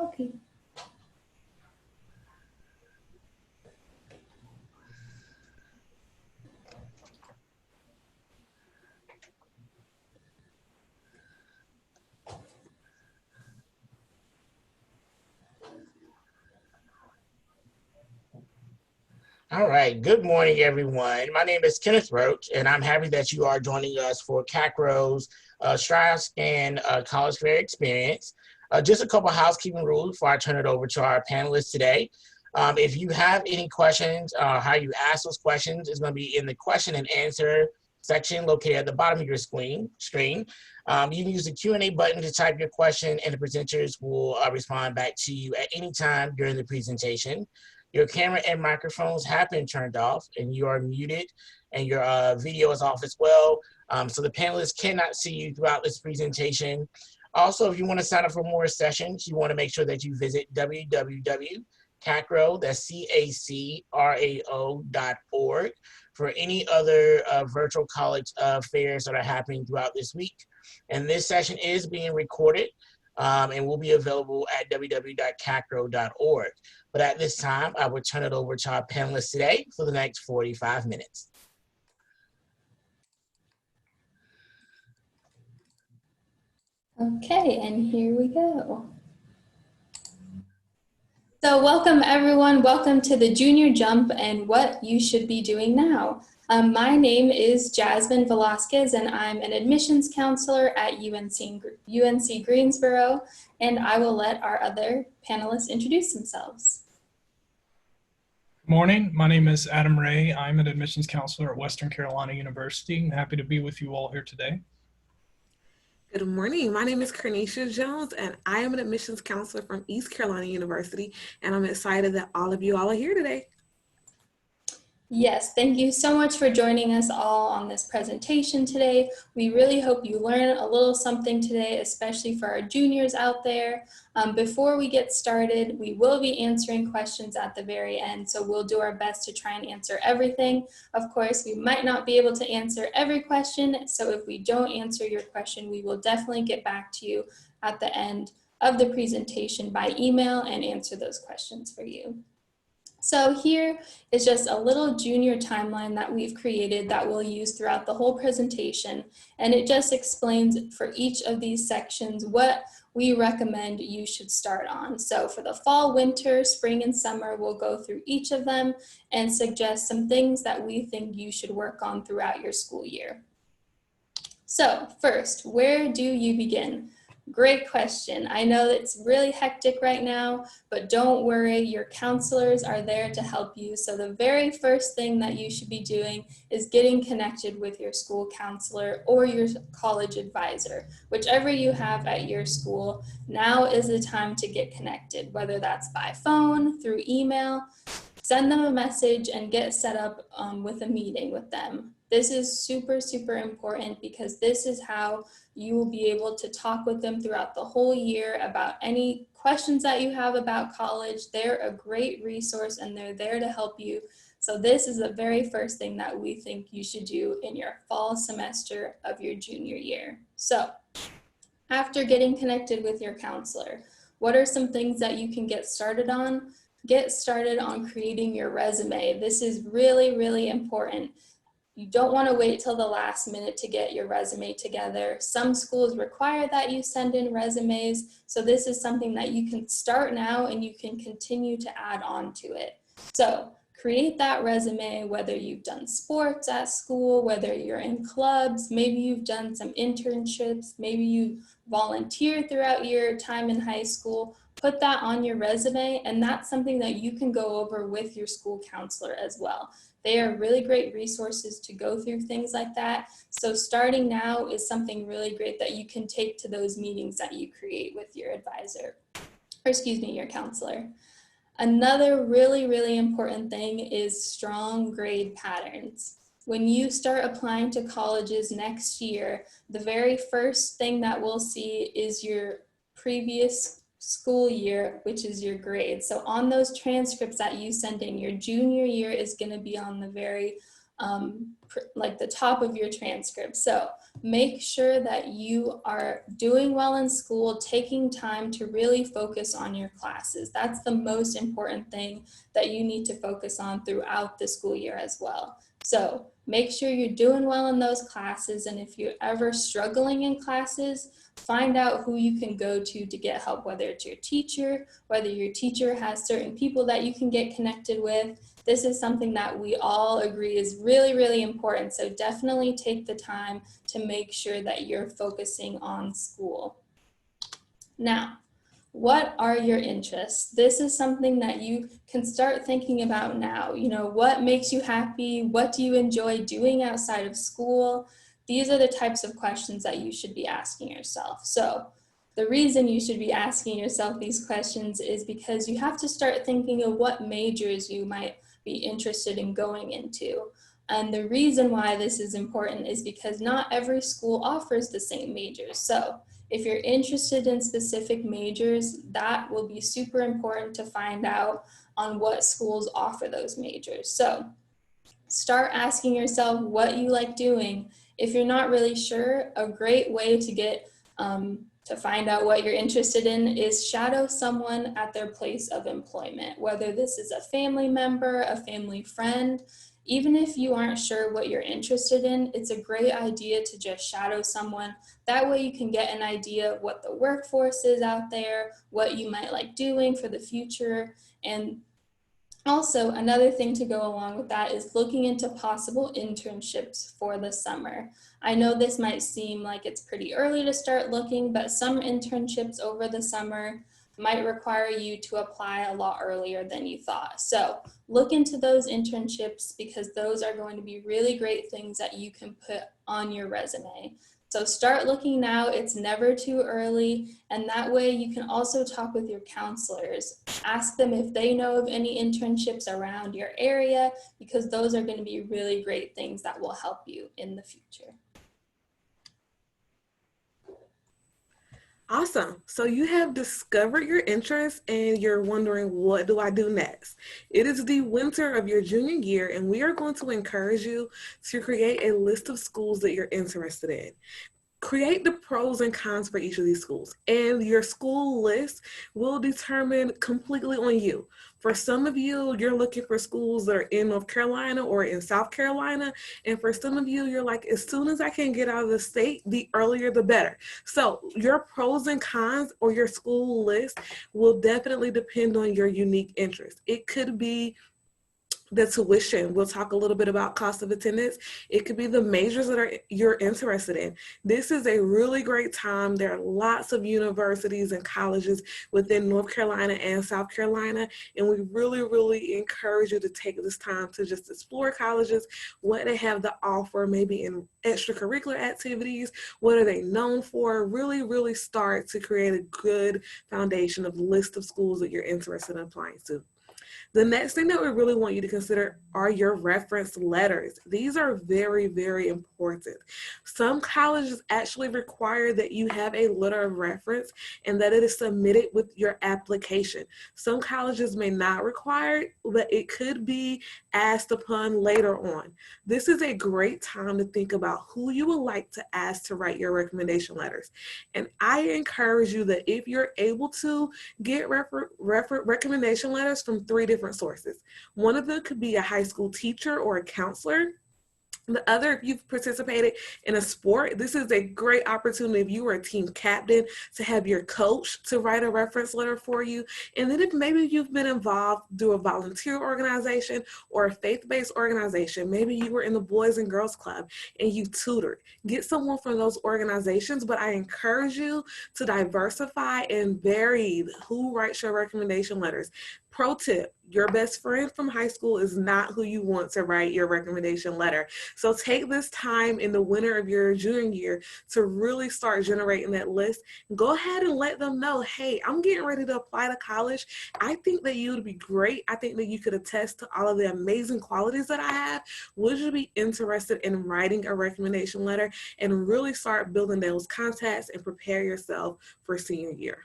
Okay. All right. Good morning, everyone. My name is Kenneth Roach, and I'm happy that you are joining us for CACRAO's Strauss and College Fair Experience. Just a couple housekeeping rules before I turn it over to our panelists today. If you have any questions, how you ask those questions is going to be in the question and answer section located at the bottom of your screen. You can use the Q&A button to type your question, and the presenters will respond back to you at any time during the presentation. Your camera and microphones have been turned off, and you are muted, and your video is off as well. So the panelists cannot see you throughout this presentation. Also, if you want to sign up for more sessions, you want to make sure that you visit www.cacrao, that's CACRAO.org, for any other virtual college fairs that are happening throughout this week. And this session is being recorded and will be available at www.cacrao.org. But at this time, I will turn it over to our panelists today for the next 45 minutes. Okay, and here we go. So welcome everyone, welcome to the Junior Jump and what you should be doing now. My name is Jasmine Velasquez and I'm an admissions counselor at UNC Greensboro, and I will let our other panelists introduce themselves. Good morning, my name is Adam Ray. I'm an admissions counselor at Western Carolina University. I'm happy to be with you all here today. Good morning. My name is Carnesia Jones, and I am an admissions counselor from East Carolina University, and I'm excited that all of you all are here today. Yes, thank you so much for joining us all on this presentation today. We really hope you learn a little something today, especially for our juniors out there. Before we get started, we will be answering questions at the very end, so we'll do our best to try and answer everything. Of course, we might not be able to answer every question, so if we don't answer your question, we will definitely get back to you at the end of the presentation by email and answer those questions for you. So here is just a little junior timeline that we've created that we'll use throughout the whole presentation. And it just explains for each of these sections what we recommend you should start on. So for the fall, winter, spring, and summer, we'll go through each of them and suggest some things that we think you should work on throughout your school year. So first, where do you begin? Great question. I know it's really hectic right now, but don't worry, your counselors are there to help you. So the very first thing that you should be doing is getting connected with your school counselor or your college advisor, whichever you have at your school. Now is the time to get connected, whether that's by phone, through email. Send them a message and get set up with a meeting with them. This is super, super important because this is how you will be able to talk with them throughout the whole year about any questions that you have about college. They're a great resource and they're there to help you. So this is the very first thing that we think you should do in your fall semester of your junior year. So after getting connected with your counselor, what are some things that you can get started on? Get started on creating your resume. This is really, really important. You don't want to wait till the last minute to get your resume together. Some schools require that you send in resumes. So this is something that you can start now and you can continue to add on to it. So create that resume, whether you've done sports at school, whether you're in clubs, maybe you've done some internships, maybe you volunteered throughout your time in high school. Put that on your resume, and that's something that you can go over with your school counselor as well. They are really great resources to go through things like that. So starting now is something really great that you can take to those meetings that you create with your advisor, or excuse me, your counselor. Another really, really important thing is strong grade patterns. When you start applying to colleges next year, the very first thing that we'll see is your previous school year, which is your grade. So on those transcripts that you send in, your junior year is going to be on the very like the top of your transcript. So make sure that you are doing well in school, taking time to really focus on your classes. That's the most important thing that you need to focus on throughout the school year as well. So make sure you're doing well in those classes, and if you're ever struggling in classes, find out who you can go to get help, whether it's your teacher, whether your teacher has certain people that you can get connected with. This is something that we all agree is really, really important. So definitely take the time to make sure that you're focusing on school. Now, what are your interests? This is something that you can start thinking about now. You know, what makes you happy? What do you enjoy doing outside of school? These are the types of questions that you should be asking yourself. So the reason you should be asking yourself these questions is because you have to start thinking of what majors you might be interested in going into. And the reason why this is important is because not every school offers the same majors. So if you're interested in specific majors, that will be super important to find out on what schools offer those majors. So start asking yourself what you like doing. If you're not really sure, a great way to get to find out what you're interested in is shadow someone at their place of employment, whether this is a family member, a family friend. Even if you aren't sure what you're interested in, it's a great idea to just shadow someone. That way you can get an idea of what the workforce is out there, what you might like doing for the future. And also, another thing to go along with that is looking into possible internships for the summer. I know this might seem like it's pretty early to start looking, but some internships over the summer might require you to apply a lot earlier than you thought. So look into those internships because those are going to be really great things that you can put on your resume. So start looking now, it's never too early, and that way you can also talk with your counselors. Ask them if they know of any internships around your area, because those are going to be really great things that will help you in the future. Awesome. So you have discovered your interest and you're wondering, what do I do next? It is the winter of your junior year, and we are going to encourage you to create a list of schools that you're interested in. Create the pros and cons for each of these schools, and your school list will determine completely on you. For some of you, you're looking for schools that are in North Carolina or in South Carolina. And for some of you, you're like, as soon as I can get out of the state, the earlier the better. So your pros and cons or your school list will definitely depend on your unique interest. It could be the tuition. We'll talk a little bit about cost of attendance. It could be the majors that you're interested in. This is a really great time. There are lots of universities and colleges within North Carolina and South Carolina, and we really, really encourage you to take this time to just explore colleges, what they have to offer, maybe in extracurricular activities, what are they known for. Really, really start to create a good foundation of list of schools that you're interested in applying to. The next thing that we really want you to consider are your reference letters. These are very, very important. Some colleges actually require that you have a letter of reference and that it is submitted with your application. Some colleges may not require it, but it could be asked upon later on. This is a great time to think about who you would like to ask to write your recommendation letters. And I encourage you that if you're able to get recommendation letters from 3 different sources. One of them could be a high school teacher or a counselor. The other, if you've participated in a sport, this is a great opportunity if you were a team captain to have your coach to write a reference letter for you. And then if maybe you've been involved through a volunteer organization or a faith-based organization, maybe you were in the Boys and Girls Club and you tutored, get someone from those organizations. But I encourage you to diversify and vary who writes your recommendation letters. Pro tip, your best friend from high school is not who you want to write your recommendation letter. So take this time in the winter of your junior year to really start generating that list. Go ahead and let them know, hey, I'm getting ready to apply to college. I think that you would be great. I think that you could attest to all of the amazing qualities that I have. Would you be interested in writing a recommendation letter and really start building those contacts and prepare yourself for senior year?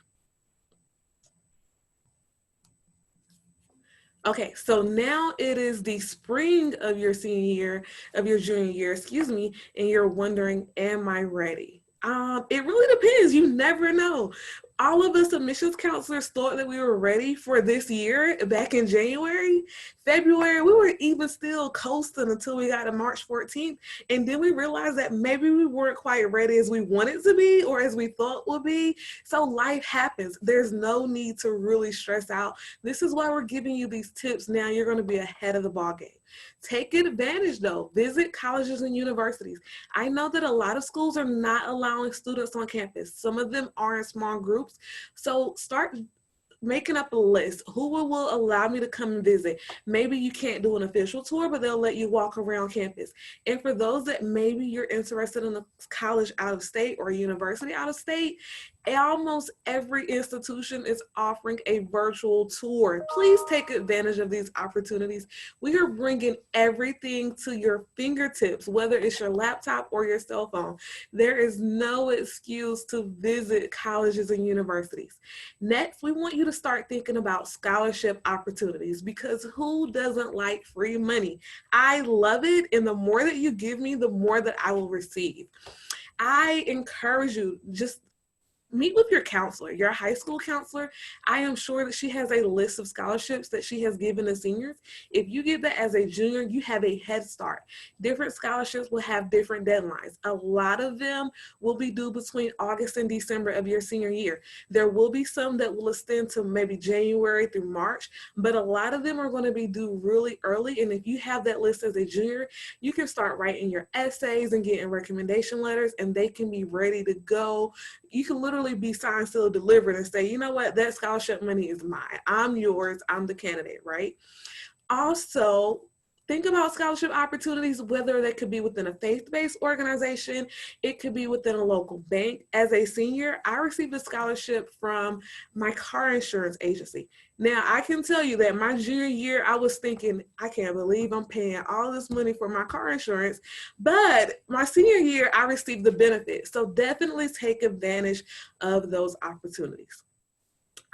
Okay, so now it is the spring of your senior year, of your junior year, excuse me, and you're wondering, am I ready? It really depends. You never know. All of us admissions counselors thought that we were ready for this year back in January. February, we were even still coasting until we got to March 14th. And then we realized that maybe we weren't quite ready as we wanted to be or as we thought would be. So life happens. There's no need to really stress out. This is why we're giving you these tips now. You're going to be ahead of the ballgame. Take advantage though. Visit colleges and universities. I know that a lot of schools are not allowing students on campus. Some of them are in small groups. So start making up a list. Who will allow me to come and visit? Maybe you can't do an official tour, but they'll let you walk around campus. And for those that maybe you're interested in a college out of state or a university out of state, almost every institution is offering a virtual tour. Please take advantage of these opportunities. We are bringing everything to your fingertips, whether it's your laptop or your cell phone. There is no excuse to visit colleges and universities. Next, we want you to start thinking about scholarship opportunities, because who doesn't like free money? I love it, and the more that you give me, the more that I will receive. I encourage you, just meet with your counselor, your high school counselor. I am sure that she has a list of scholarships that she has given to seniors. If you get that as a junior, you have a head start. Different scholarships will have different deadlines. A lot of them will be due between August and December of your senior year. There will be some that will extend to maybe January through March, but a lot of them are going to be due really early. And if you have that list as a junior, you can start writing your essays and getting recommendation letters, and they can be ready to go. You can literally be signed, sealed, delivered, and say, you know what, that scholarship money is mine. I'm yours. I'm the candidate, right? Also, think about scholarship opportunities, whether they could be within a faith-based organization, it could be within a local bank. As a senior, I received a scholarship from my car insurance agency. Now, I can tell you that my junior year, I was thinking, I can't believe I'm paying all this money for my car insurance. But my senior year, I received the benefit. So definitely take advantage of those opportunities.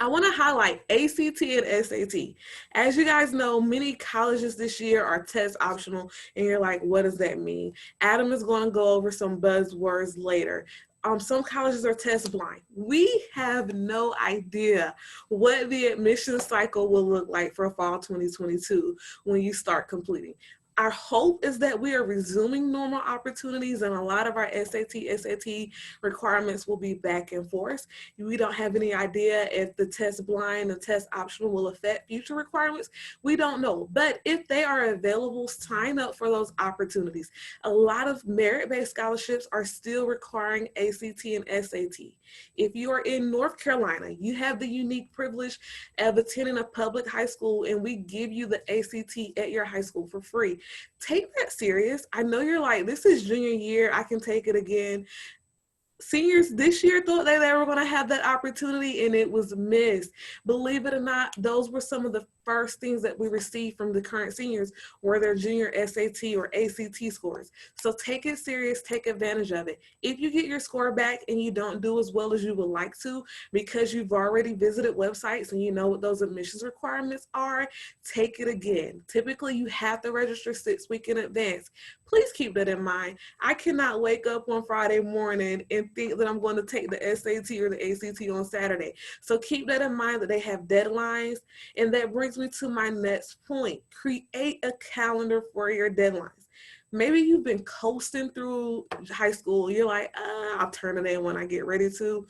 I want to highlight ACT and SAT. As you guys know, many colleges this year are test optional, and you're like, what does that mean? Adam is going to go over some buzzwords later. Some colleges are test blind. We have no idea what the admission cycle will look like for fall 2022 when you start completing. Our hope is that we are resuming normal opportunities, and a lot of our SAT requirements will be back in force. We don't have any idea if the test blind and test optional will affect future requirements. We don't know, but if they are available, sign up for those opportunities. A lot of merit-based scholarships are still requiring ACT and SAT. If you are in North Carolina, you have the unique privilege of attending a public high school, and we give you the ACT at your high school for free. Take that serious. I know you're like, this is junior year, I can take it again. Seniors this year thought they were going to have that opportunity, and it was missed. Believe it or not, those were some of the first things that we received from the current seniors were their junior SAT or ACT scores. So take it serious, take advantage of it. If you get your score back and you don't do as well as you would like to because you've already visited websites and you know what those admissions requirements are, take it again. Typically, you have to register 6 weeks in advance. Please keep that in mind. I cannot wake up on Friday morning and think that I'm going to take the SAT or the ACT on Saturday. So keep that in mind, that they have deadlines. And that brings me to my next point. Create a calendar for your deadlines. Maybe you've been coasting through high school. You're like, I'll turn it in when I get ready to.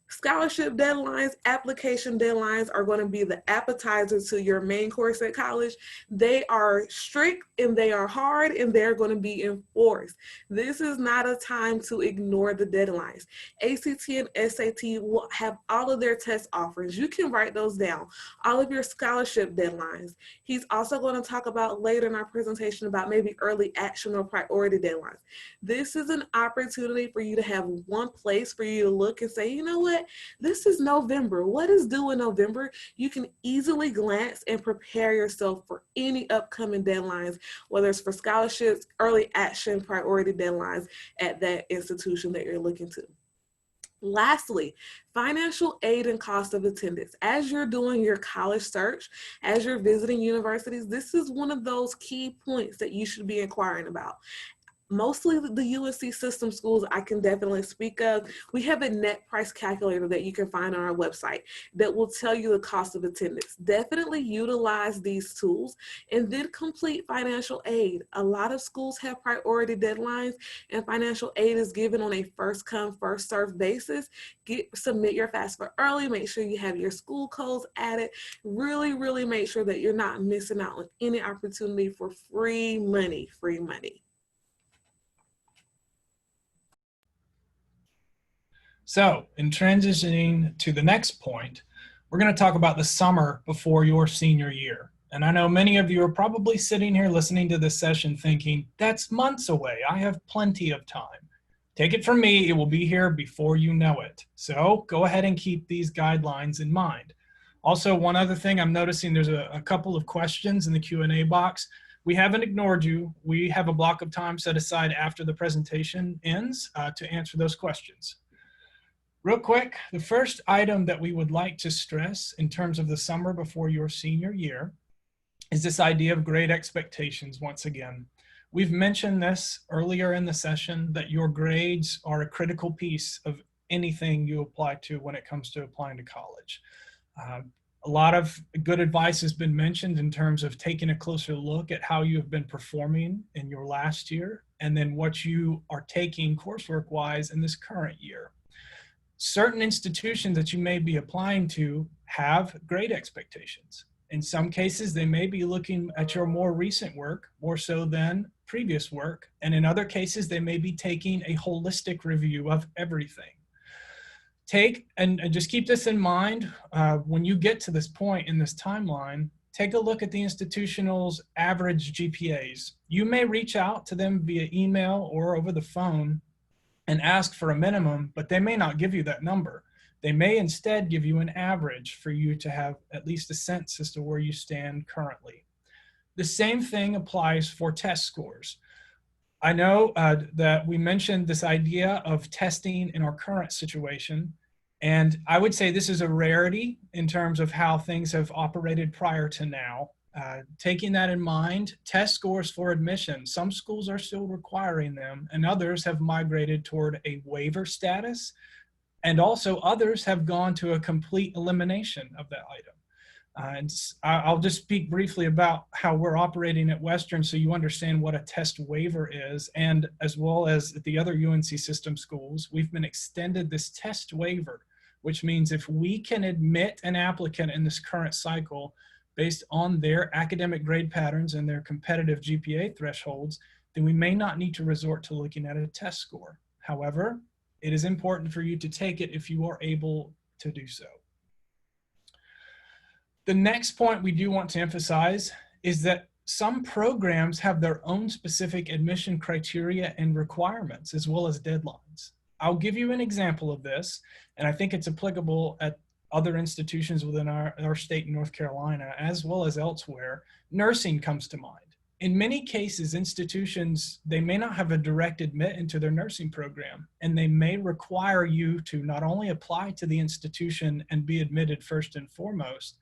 Scholarship deadlines, application deadlines are going to be the appetizer to your main course at college. They are strict and they are hard and they're going to be enforced. This is not a time to ignore the deadlines. ACT and SAT will have all of their test offerings. You can write those down, all of your scholarship deadlines. He's also going to talk about later in our presentation about maybe early action or priority deadlines. This is an opportunity for you to have one place for you to look and say, you know what? This is November. What is due in November? You can easily glance and prepare yourself for any upcoming deadlines, whether it's for scholarships, early action, priority deadlines at that institution that you're looking to. Lastly, financial aid and cost of attendance. As you're doing your college search, as you're visiting universities, this is one of those key points that you should be inquiring about. Mostly the UNC system schools I can definitely speak of. We have a net price calculator that you can find on our website that will tell you the cost of attendance. Definitely utilize these tools and then complete financial aid. A lot of schools have priority deadlines and financial aid is given on a first come, first served basis. Submit your FAFSA early, make sure you have your school codes added. Really make sure that you're not missing out on any opportunity for free money. So in transitioning to the next point, we're going to talk about the summer before your senior year. And I know many of you are probably sitting here listening to this session thinking, that's months away. I have plenty of time. Take it from me, it will be here before you know it. So go ahead and keep these guidelines in mind. Also, one other thing, I'm noticing there's a couple of questions in the Q&A box. We haven't ignored you. We have a block of time set aside after the presentation ends to answer those questions. Real quick, the first item that we would like to stress in terms of the summer before your senior year is this idea of grade expectations once again. We've mentioned this earlier in the session that your grades are a critical piece of anything you apply to when it comes to applying to college. A lot of good advice has been mentioned in terms of taking a closer look at how you have been performing in your last year and then what you are taking coursework-wise in this current year. Certain institutions that you may be applying to have grade expectations. In some cases, they may be looking at your more recent work, more so than previous work. And in other cases, they may be taking a holistic review of everything. And just keep this in mind when you get to this point in this timeline, take a look at the institutional's average GPAs. You may reach out to them via email or over the phone and ask for a minimum, but they may not give you that number. They may instead give you an average for you to have at least a sense as to where you stand currently. The same thing applies for test scores. I know that we mentioned this idea of testing in our current situation, and I would say this is a rarity in terms of how things have operated prior to now. Taking that in mind, test scores for admission, some schools are still requiring them and others have migrated toward a waiver status, and also others have gone to a complete elimination of that item. And I'll just speak briefly about how we're operating at Western so you understand what a test waiver is, and as well as at the other UNC system schools, we've been extended this test waiver, which means if we can admit an applicant in this current cycle based on their academic grade patterns and their competitive GPA thresholds, then we may not need to resort to looking at a test score. However, it is important for you to take it if you are able to do so. The next point we do want to emphasize is that some programs have their own specific admission criteria and requirements, as well as deadlines. I'll give you an example of this, and I think it's applicable at other institutions within our state in North Carolina, as well as elsewhere. Nursing comes to mind. In many cases, institutions, they may not have a direct admit into their nursing program, and they may require you to not only apply to the institution and be admitted first and foremost,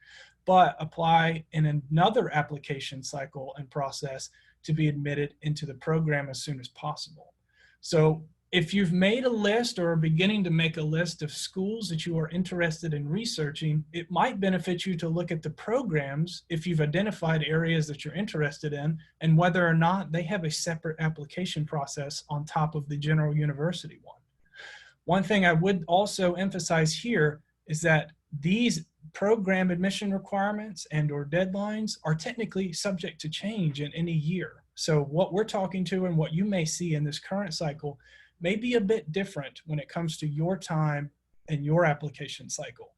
but apply in another application cycle and process to be admitted into the program as soon as possible. So if you've made a list or are beginning to make a list of schools that you are interested in researching, it might benefit you to look at the programs if you've identified areas that you're interested in and whether or not they have a separate application process on top of the general university one. One thing I would also emphasize here is that these program admission requirements and or deadlines are technically subject to change in any year. So what we're talking to and what you may see in this current cycle may be a bit different when it comes to your time and your application cycle.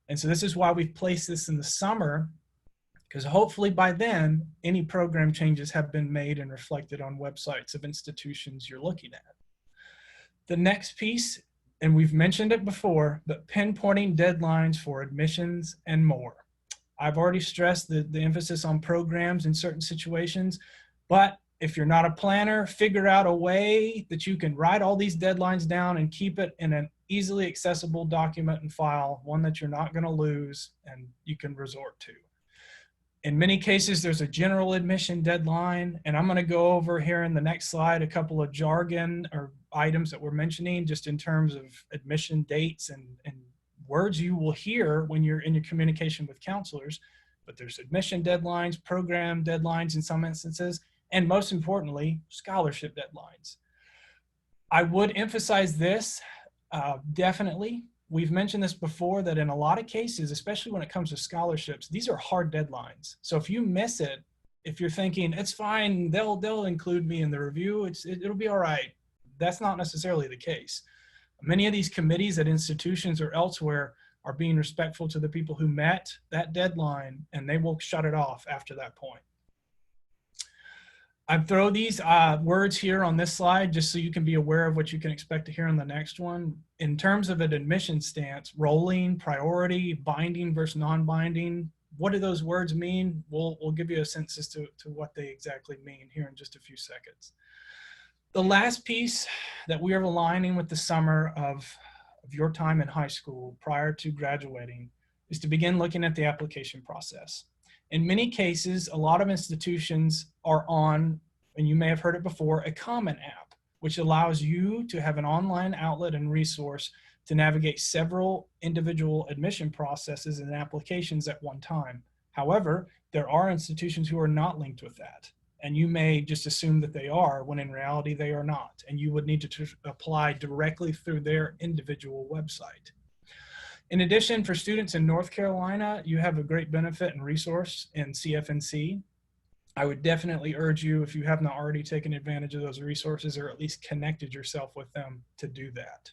And so this is why we've placed this in the summer, because hopefully by then, any program changes have been made and reflected on websites of institutions you're looking at. The next piece, and we've mentioned it before, but pinpointing deadlines for admissions and more. I've already stressed the emphasis on programs in certain situations, but if you're not a planner, figure out a way that you can write all these deadlines down and keep it in an easily accessible document and file, one that you're not going to lose and you can resort to. In many cases, there's a general admission deadline, and I'm going to go over here in the next slide a couple of jargon or items that we're mentioning just in terms of admission dates and words you will hear when you're in your communication with counselors. But there's admission deadlines, program deadlines in some instances, and most importantly, scholarship deadlines. I would emphasize this definitely. We've mentioned this before that in a lot of cases, especially when it comes to scholarships, these are hard deadlines. So if you miss it, if you're thinking it's fine, they'll include me in the review, it'll be all right. That's not necessarily the case. Many of these committees at institutions or elsewhere are being respectful to the people who met that deadline, and they will shut it off after that point. I throw these words here on this slide just so you can be aware of what you can expect to hear on the next one. In terms of an admission stance, rolling, priority, binding versus non-binding, what do those words mean? We'll give you a sense as to what they exactly mean here in just a few seconds. The last piece that we are aligning with the summer of your time in high school prior to graduating is to begin looking at the application process. In many cases, a lot of institutions are on, and you may have heard it before, a Common App, which allows you to have an online outlet and resource to navigate several individual admission processes and applications at one time. However, there are institutions who are not linked with that, and you may just assume that they are when in reality they are not, and you would need to apply directly through their individual website. In addition, for students in North Carolina, you have a great benefit and resource in CFNC. I would definitely urge you, if you have not already taken advantage of those resources or at least connected yourself with them, to do that.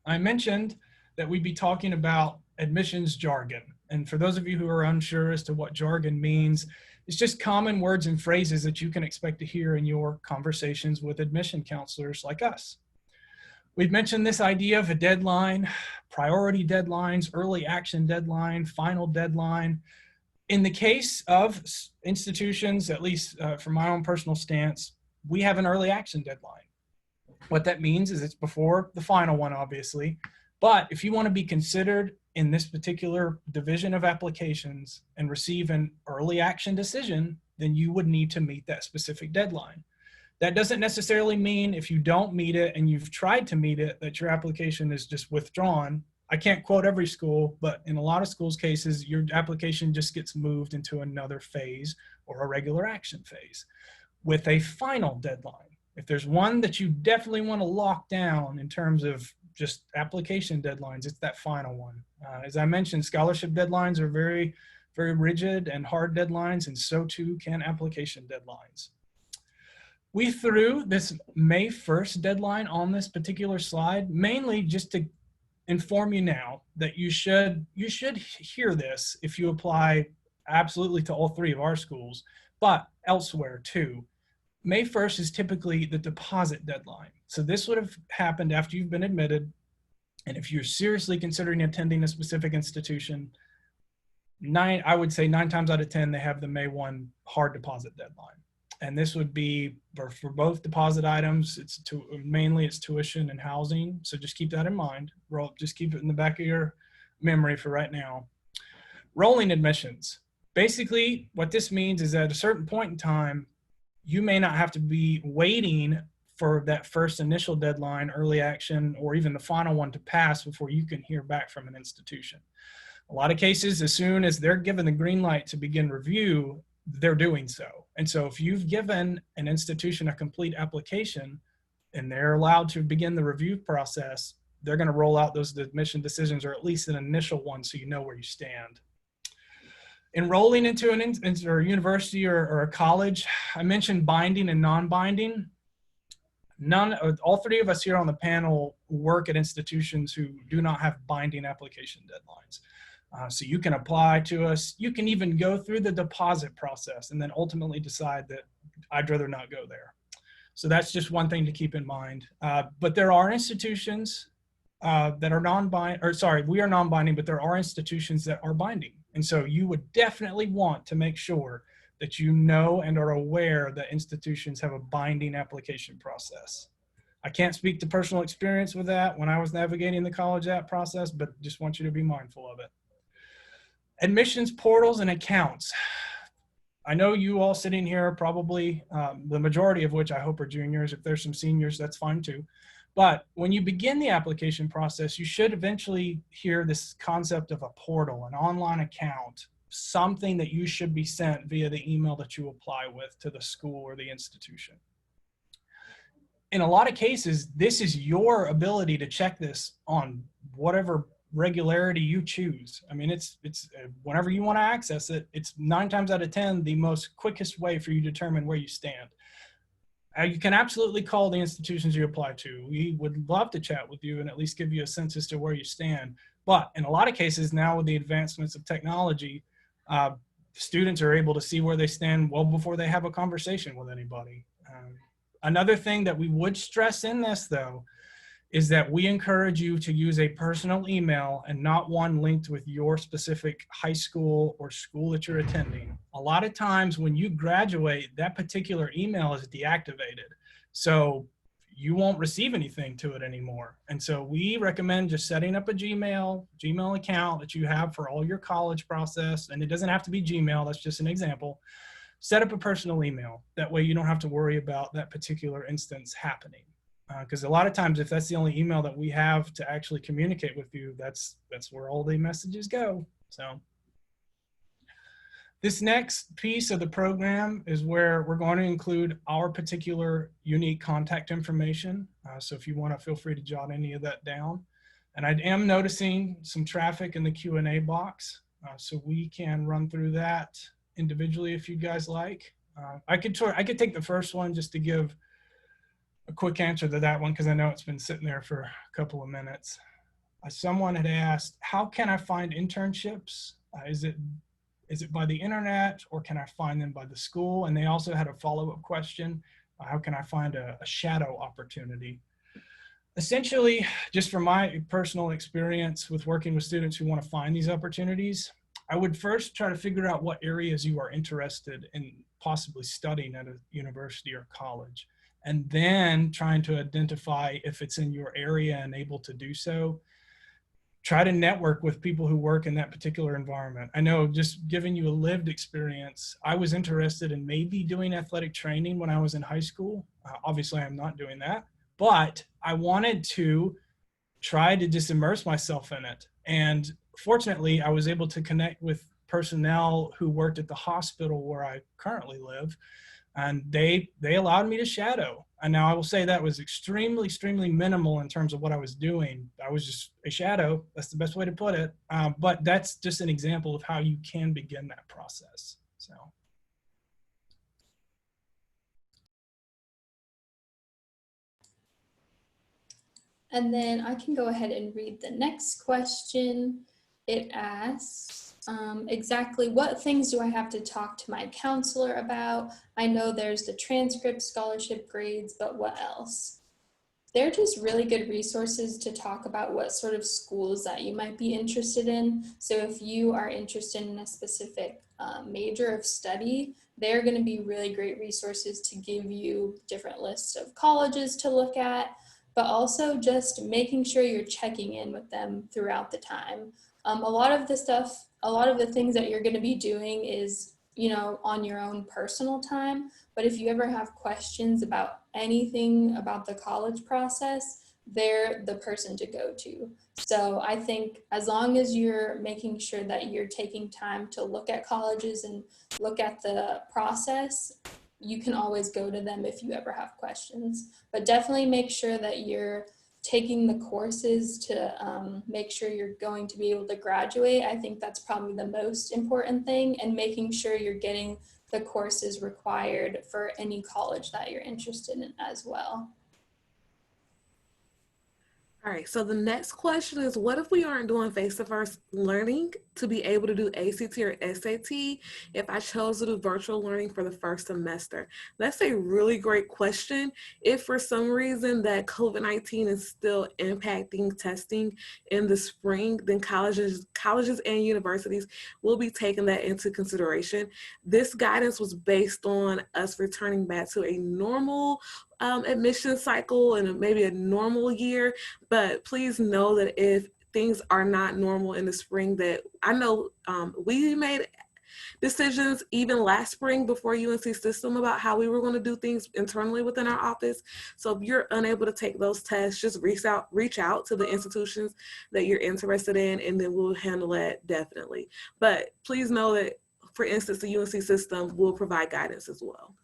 I mentioned that we'd be talking about admissions jargon. And for those of you who are unsure as to what jargon means, it's just common words and phrases that you can expect to hear in your conversations with admission counselors like us. We've mentioned this idea of a deadline, priority deadlines, early action deadline, final deadline. In the case of institutions, at least from my own personal stance, we have an early action deadline. What that means is it's before the final one, obviously. But if you want to be considered in this particular division of applications and receive an early action decision, then you would need to meet that specific deadline. That doesn't necessarily mean if you don't meet it and you've tried to meet it, that your application is just withdrawn. I can't quote every school, but in a lot of schools' cases, your application just gets moved into another phase or a regular action phase with a final deadline. If there's one that you definitely want to lock down in terms of just application deadlines, it's that final one. As I mentioned, scholarship deadlines are very, very rigid and hard deadlines, and so too can application deadlines. We threw this May 1st deadline on this particular slide, mainly just to inform you now that you should hear this if you apply absolutely to all three of our schools, but elsewhere too. May 1st is typically the deposit deadline. So this would have happened after you've been admitted. And if you're seriously considering attending a specific institution, I would say 9 times out of 10, they have the May 1 hard deposit deadline. And this would be for both deposit items. Mainly it's tuition and housing. So just keep that in mind. Just keep it in the back of your memory for right now. Rolling admissions. Basically, what this means is that at a certain point in time, you may not have to be waiting for that first initial deadline, early action, or even the final one to pass before you can hear back from an institution. A lot of cases, as soon as they're given the green light to begin review, they're doing so. And so if you've given an institution a complete application and they're allowed to begin the review process, they're going to roll out those admission decisions, or at least an initial one, so you know where you stand. Enrolling into a university or a college, I mentioned binding and non-binding. All three of us here on the panel work at institutions who do not have binding application deadlines. So you can apply to us. You can even go through the deposit process and then ultimately decide that I'd rather not go there. So that's just one thing to keep in mind. But there are institutions that are we are non-binding, but there are institutions that are binding. And so you would definitely want to make sure that you know and are aware that institutions have a binding application process. I can't speak to personal experience with that when I was navigating the college app process, but just want you to be mindful of it. Admissions portals and accounts. I know you all sitting here probably, the majority of which I hope are juniors. If there's some seniors, that's fine too. But when you begin the application process, you should eventually hear this concept of a portal, an online account, something that you should be sent via the email that you apply with to the school or the institution. In a lot of cases, this is your ability to check this on whatever regularity you choose. I mean, it's whenever you want to access it, it's 9 times out of 10 the most quickest way for you to determine where you stand. You can absolutely call the institutions you apply to. We would love to chat with you and at least give you a sense as to where you stand. But in a lot of cases now, with the advancements of technology, students are able to see where they stand well before they have a conversation with anybody. Another thing that we would stress in this, though, is that we encourage you to use a personal email and not one linked with your specific high school or school that you're attending. A lot of times when you graduate, that particular email is deactivated. So you won't receive anything to it anymore. And so we recommend just setting up a Gmail account that you have for all your college process. And it doesn't have to be Gmail, that's just an example. Set up a personal email. That way you don't have to worry about that particular instance happening. Because a lot of times, if that's the only email that we have to actually communicate with you, that's where all the messages go. So this next piece of the program is where we're going to include our particular unique contact information. So if you want to, feel free to jot any of that down. And I am noticing some traffic in the Q&A box, so we can run through that individually if you guys like. I could take the first one just to give a quick answer to that one, because I know it's been sitting there for a couple of minutes. Someone had asked, how can I find internships? Is it by the internet, or can I find them by the school? And they also had a follow-up question, how can I find a shadow opportunity? Essentially, just from my personal experience with working with students who want to find these opportunities, I would first try to figure out what areas you are interested in possibly studying at a university or college, and then trying to identify if it's in your area and able to do so. Try to network with people who work in that particular environment. I know, just giving you a lived experience, I was interested in maybe doing athletic training when I was in high school. Obviously, I'm not doing that, but I wanted to try to just immerse myself in it. And fortunately, I was able to connect with personnel who worked at the hospital where I currently live, and they allowed me to shadow. And now I will say that was extremely, extremely minimal in terms of what I was doing. I was just a shadow. That's the best way to put it. But that's just an example of how you can begin that process. So. And then I can go ahead and read the next question. It asks, exactly what things do I have to talk to my counselor about? I know there's the transcript, scholarship grades, but what else? They're just really good resources to talk about what sort of schools that you might be interested in. So if you are interested in a specific major of study, they're going to be really great resources to give you different lists of colleges to look at, but also just making sure you're checking in with them throughout the time. A lot of the things that you're going to be doing is, on your own personal time. But if you ever have questions about anything about the college process, they're the person to go to. So I think as long as you're making sure that you're taking time to look at colleges and look at the process, you can always go to them if you ever have questions. But definitely make sure that you're taking the courses to make sure you're going to be able to graduate. I think that's probably the most important thing, and making sure you're getting the courses required for any college that you're interested in as well. All right, so the next question is, what if we aren't doing face-to-face learning to be able to do ACT or SAT if I chose to do virtual learning for the first semester? That's a really great question. If for some reason that COVID-19 is still impacting testing in the spring, then colleges and universities will be taking that into consideration. This guidance was based on us returning back to a normal admission cycle and maybe a normal year. But please know that if things are not normal in the spring, that I know we made decisions even last spring before UNC system about how we were going to do things internally within our office. So if you're unable to take those tests, just reach out to the institutions that you're interested in, and then we'll handle that definitely. But please know that, for instance, the UNC system will provide guidance as well.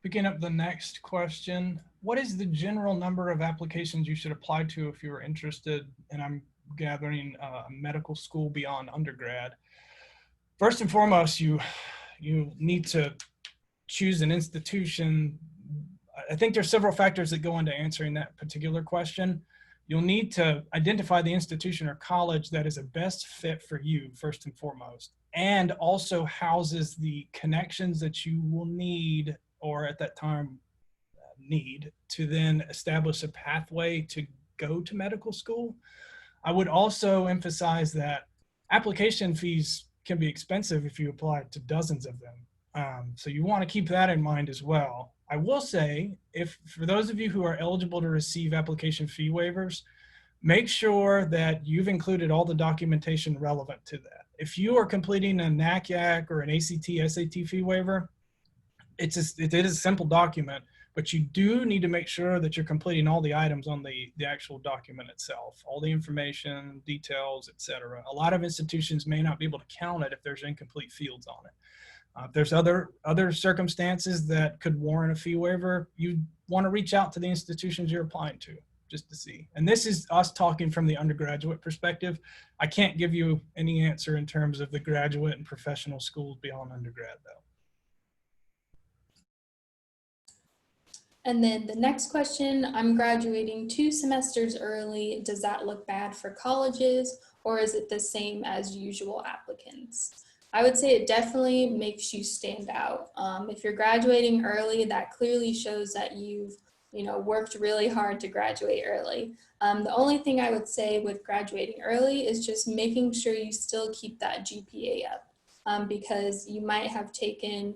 Picking up the next question, what is the general number of applications you should apply to if you are interested, and I'm gathering a medical school beyond undergrad? First and foremost, you need to choose an institution. I think there's several factors that go into answering that particular question. You'll need to identify the institution or college that is a best fit for you, first and foremost, and also houses the connections that you will need, or at that time need, to then establish a pathway to go to medical school. I would also emphasize that application fees can be expensive if you apply to dozens of them. So you want to keep that in mind as well. I will say, if for those of you who are eligible to receive application fee waivers, make sure that you've included all the documentation relevant to that. If you are completing a NACYAC or an ACT, SAT fee waiver, it is a simple document, but you do need to make sure that you're completing all the items on the actual document itself, all the information, details, etc. A lot of institutions may not be able to count it if there's incomplete fields on it. If there's other circumstances that could warrant a fee waiver, you want to reach out to the institutions you're applying to just to see. And this is us talking from the undergraduate perspective. I can't give you any answer in terms of the graduate and professional schools beyond undergrad, though. And then the next question, I'm graduating 2 semesters early. Does that look bad for colleges, or is it the same as usual applicants? I would say it definitely makes you stand out. If you're graduating early, that clearly shows that you've worked really hard to graduate early. The only thing I would say with graduating early is just making sure you still keep that GPA up, because you might have taken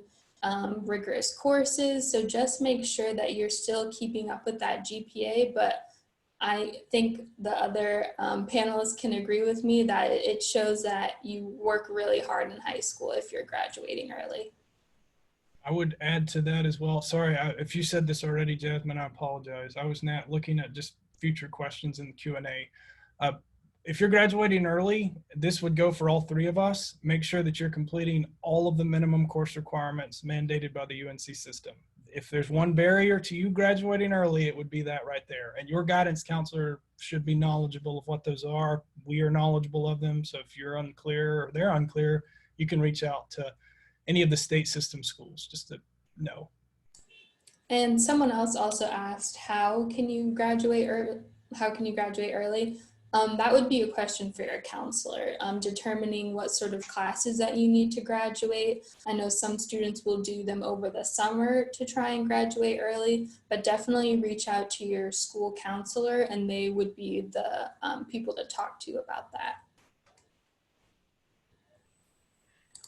rigorous courses. So just make sure that you're still keeping up with that GPA. But I think the other panelists can agree with me that it shows that you work really hard in high school if you're graduating early. I would add to that as well. Sorry, if you said this already, Jasmine, I apologize. I was not looking at just future questions in the Q&A. If you're graduating early, this would go for all 3 of us. Make sure that you're completing all of the minimum course requirements mandated by the UNC system. If there's one barrier to you graduating early, it would be that right there. And your guidance counselor should be knowledgeable of what those are. We are knowledgeable of them. So if you're unclear or they're unclear, you can reach out to any of the state system schools just to know. And someone else also asked, how can you graduate early? That would be a question for your counselor, determining what sort of classes that you need to graduate. I know some students will do them over the summer to try and graduate early, but definitely reach out to your school counselor, and they would be the people to talk to about that.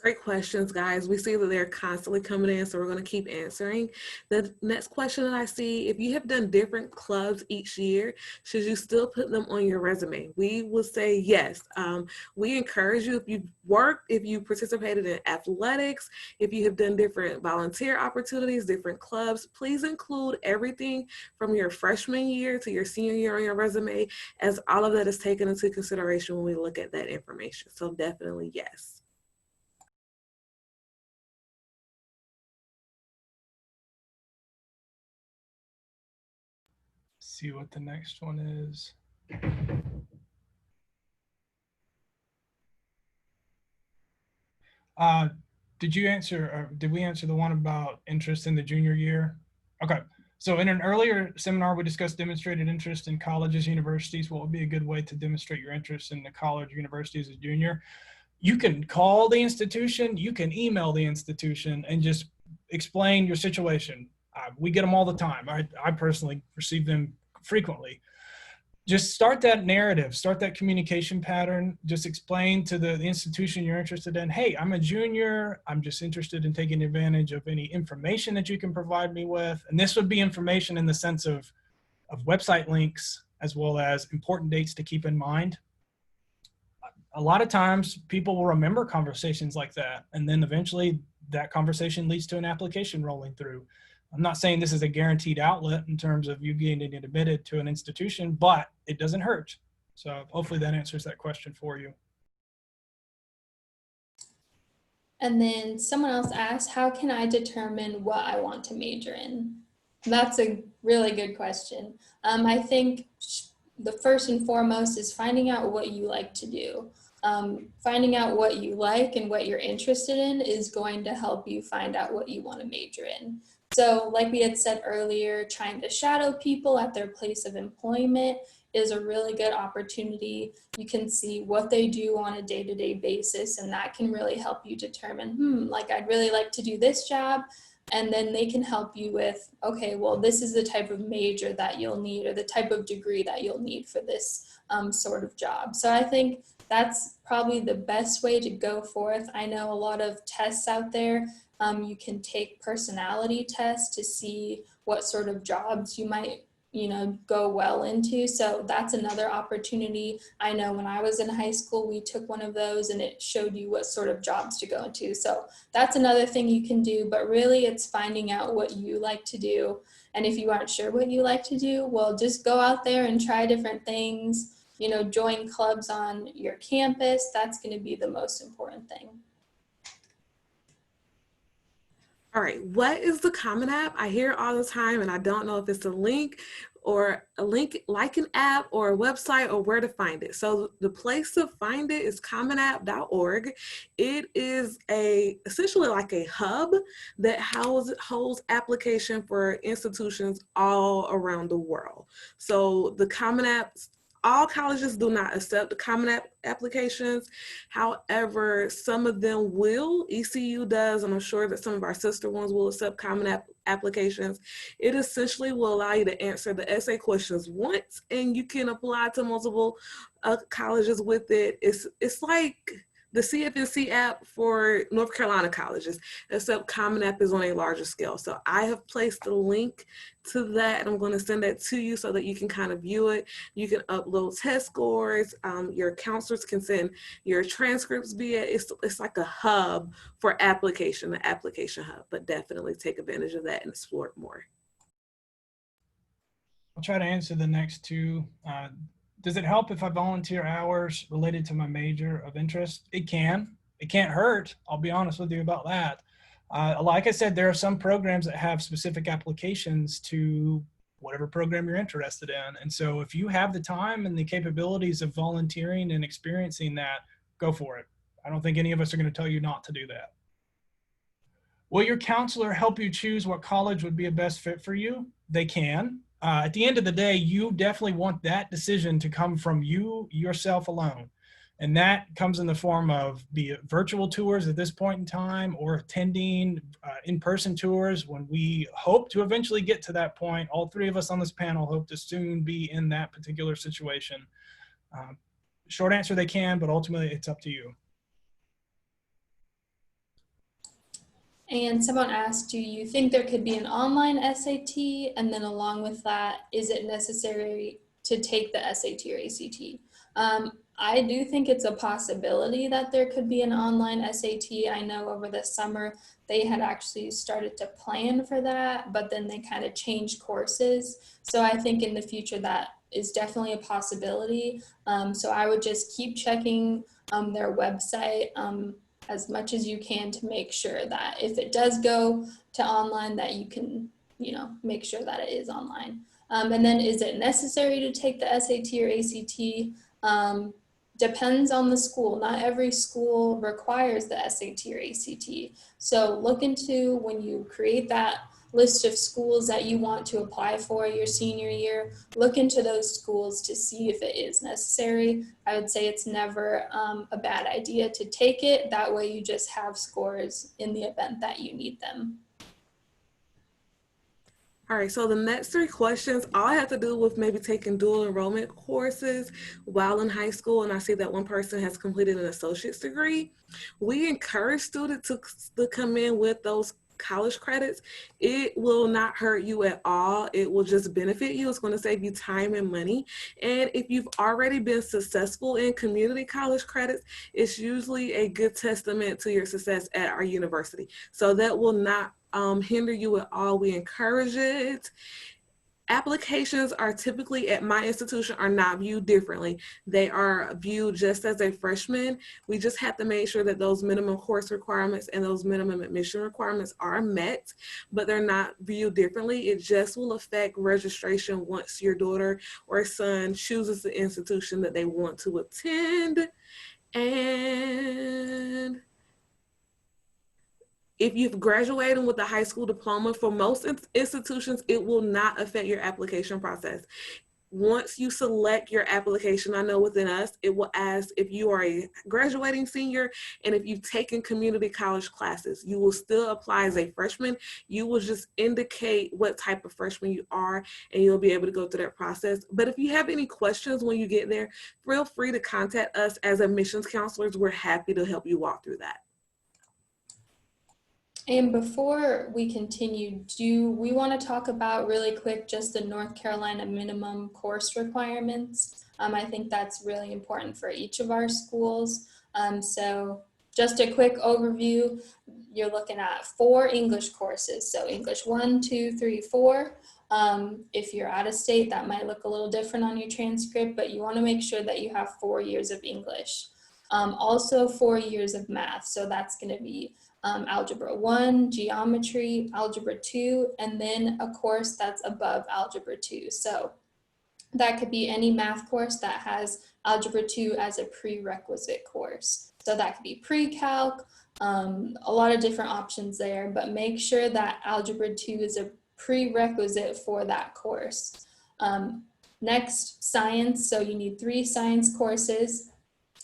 Great questions, guys. We see that they're constantly coming in, so we're going to keep answering. The next question that I see, if you have done different clubs each year, should you still put them on your resume? We will say yes. We encourage you, if you've worked, if you participated in athletics, if you have done different volunteer opportunities, different clubs, please include everything from your freshman year to your senior year on your resume, as all of that is taken into consideration when we look at that information. So definitely yes. See what the next one is. did you answer, or did we answer the one about interest in the junior year? Okay. So in an earlier seminar, we discussed demonstrated interest in colleges, universities. What would be a good way to demonstrate your interest in the college or university as a junior? You can call the institution, you can email the institution and just explain your situation. We get them all the time. I personally receive them frequently. Just start that narrative, start that communication pattern. Just explain to the institution you're interested in, hey, I'm a junior. I'm just interested in taking advantage of any information that you can provide me with. And this would be information in the sense of website links, as well as important dates to keep in mind. A lot of times people will remember conversations like that. And then eventually that conversation leads to an application rolling through. I'm not saying this is a guaranteed outlet in terms of you getting admitted to an institution, but it doesn't hurt. So hopefully that answers that question for you. And then someone else asked, how can I determine what I want to major in? That's a really good question. I think the first and foremost is finding out what you like to do. Finding out what you like and what you're interested in is going to help you find out what you want to major in. So like we had said earlier, trying to shadow people at their place of employment is a really good opportunity. You can see what they do on a day-to-day basis, and that can really help you determine, like I'd really like to do this job. And then they can help you with, okay, well, this is the type of major that you'll need or the type of degree that you'll need for this sort of job. So I think that's probably the best way to go forth. I know a lot of tests out there. You can take personality tests to see what sort of jobs you might, go well into. So that's another opportunity. I know when I was in high school, we took one of those and it showed you what sort of jobs to go into. So that's another thing you can do, but really it's finding out what you like to do. And if you aren't sure what you like to do, well, just go out there and try different things, join clubs on your campus. That's going to be the most important thing. All right, what is the Common App? I hear it all the time and I don't know if it's a link like an app or a website or where to find it. So the place to find it is commonapp.org. It is essentially like a hub that holds application for institutions all around the world. So the Common App, all colleges do not accept the Common App applications. However, some of them will. ECU does, and I'm sure that some of our sister ones will accept Common App applications. It essentially will allow you to answer the essay questions once, and you can apply to multiple colleges with it. It's like the CFNC app for North Carolina colleges, except Common App is on a larger scale. So I have placed a link to that, and I'm going to send that to you so that you can kind of view it. You can upload test scores. Your counselors can send your transcripts via. It's like a hub for application, the application hub. But definitely take advantage of that and explore it more. I'll try to answer the next two. Does it help if I volunteer hours related to my major of interest? It can. It can't hurt. I'll be honest with you about that. Like I said, there are some programs that have specific applications to whatever program you're interested in. And so if you have the time and the capabilities of volunteering and experiencing that, go for it. I don't think any of us are going to tell you not to do that. Will your counselor help you choose what college would be a best fit for you? They can. At the end of the day, you definitely want that decision to come from you, yourself alone. And that comes in the form of be it virtual tours at this point in time or attending in-person tours when we hope to eventually get to that point. All three of us on this panel hope to soon be in that particular situation. Short answer, they can, but ultimately it's up to you. And someone asked, do you think there could be an online SAT? And then along with that, is it necessary to take the SAT or ACT? I do think it's a possibility that there could be an online SAT. I know over the summer they had actually started to plan for that, but then they kind of changed courses. So I think in the future that is definitely a possibility. So I would just keep checking their website as much as you can to make sure that if it does go to online that you can, make sure that it is online. And then is it necessary to take the SAT or ACT? depends on the school. Not every school requires the SAT or ACT. So look into, when you create that list of schools that you want to apply for your senior year, look into those schools to see if it is necessary. I would say it's never a bad idea to take it. That way you just have scores in the event that you need them. All right, so the next three questions all have to do with maybe taking dual enrollment courses while in high school, and I see that one person has completed an associate's degree. We encourage students to come in with those college credits. It will not hurt you at all. It will just benefit you. It's going to save you time and money. And if you've already been successful in community college credits, it's usually a good testament to your success at our university. So that will not hinder you at all. We encourage it. Applications are typically at my institution are not viewed differently. They are viewed just as a freshman. We just have to make sure that those minimum course requirements and those minimum admission requirements are met, but they're not viewed differently. It just will affect registration once your daughter or son chooses the institution that they want to attend. And if you've graduated with a high school diploma, for most institutions, it will not affect your application process. Once you select your application, I know within us, it will ask if you are a graduating senior and if you've taken community college classes. You will still apply as a freshman. You will just indicate what type of freshman you are, and you'll be able to go through that process. But if you have any questions when you get there, feel free to contact us as admissions counselors. We're happy to help you walk through that. And before we continue, do we want to talk about really quick just the North Carolina minimum course requirements? I think that's really important for each of our schools. So just a quick overview, you're looking at 4 English courses. So English 1, 2, 3, 4. If you're out of state, that might look a little different on your transcript, but you want to make sure that you have 4 years of English. Also 4 years of math. So that's going to be Algebra 1, Geometry, Algebra 2, and then a course that's above Algebra 2. So that could be any math course that has Algebra 2 as a prerequisite course. So that could be pre-calc, a lot of different options there, but make sure that Algebra 2 is a prerequisite for that course. Next, science. So you need 3 science courses.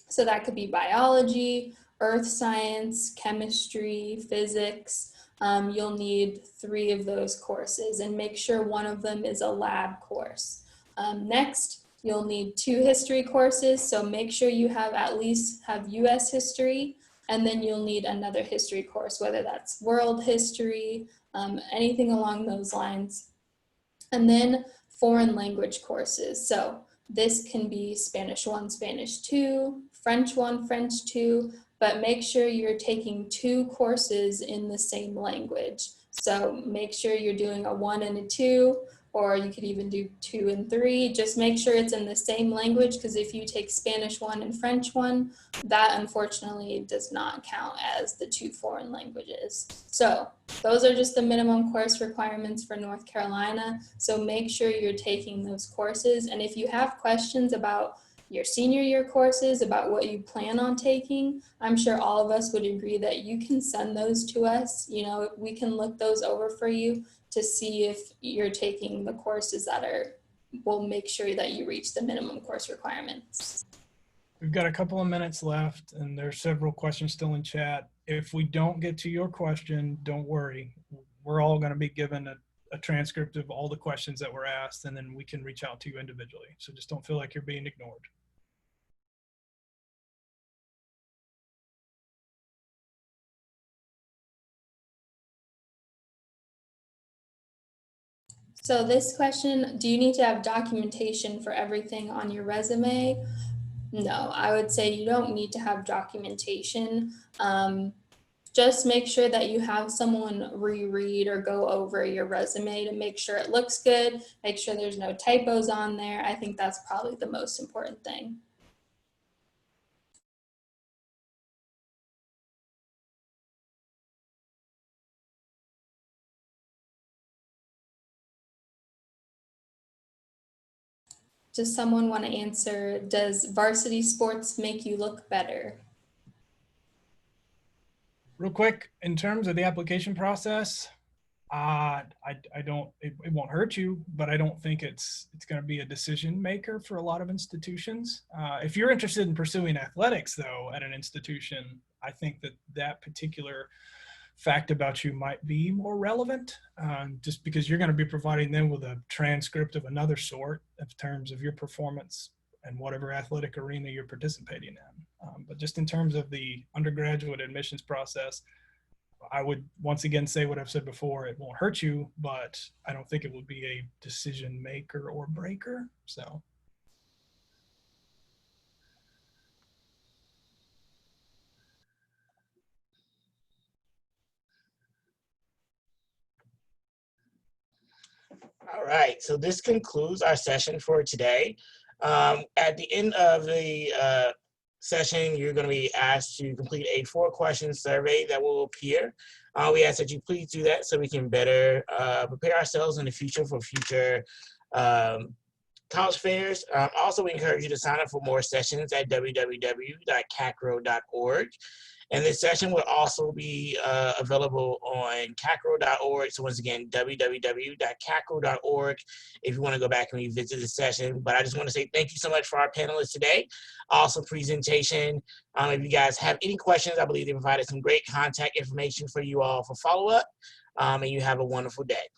So that could be biology, earth science, chemistry, physics. You'll need 3 of those courses, and make sure one of them is a lab course. Next, you'll need 2 history courses. So make sure you at least have US history, and then you'll need another history course, whether that's world history, anything along those lines. And then foreign language courses. So this can be Spanish 1, Spanish 2, French 1, French 2, but make sure you're taking 2 courses in the same language. So make sure you're doing a 1 and a 2, or you could even do 2 and 3. Just make sure it's in the same language, because if you take Spanish 1 and French 1, that unfortunately does not count as the 2 foreign languages. So those are just the minimum course requirements for North Carolina. So make sure you're taking those courses. And if you have questions about your senior year courses, about what you plan on taking, I'm sure all of us would agree that you can send those to us. You know, we can look those over for you to see if you're taking the courses that will make sure that you reach the minimum course requirements. We've got a couple of minutes left, and there's several questions still in chat. If we don't get to your question, don't worry. We're all going to be given a transcript of all the questions that were asked, and then we can reach out to you individually. So just don't feel like you're being ignored. So this question, do you need to have documentation for everything on your resume? No, I would say you don't need to have documentation. Just make sure that you have someone reread or go over your resume to make sure it looks good, make sure there's no typos on there. I think that's probably the most important thing. Does someone want to answer, does varsity sports make you look better? Real quick, in terms of the application process, I don't, it won't hurt you, but I don't think it's going to be a decision maker for a lot of institutions. If you're interested in pursuing athletics though at an institution, I think that particular fact about you might be more relevant, just because you're going to be providing them with a transcript of another sort in terms of your performance and whatever athletic arena you're participating in. But just in terms of the undergraduate admissions process, I would once again say what I've said before, it won't hurt you, but I don't think it will be a decision maker or breaker. So. All right, so this concludes our session for today. At the end of the session, you're going to be asked to complete a 4-question survey that will appear. We ask that you please do that so we can better prepare ourselves in the future for future college fairs. Also, we encourage you to sign up for more sessions at www.cacrao.org. And this session will also be available on CACRAO.org. So once again, www.cacrao.org if you want to go back and revisit the session. But I just want to say thank you so much for our panelists today. Awesome presentation. If you guys have any questions, I believe they provided some great contact information for you all for follow-up. And you have a wonderful day.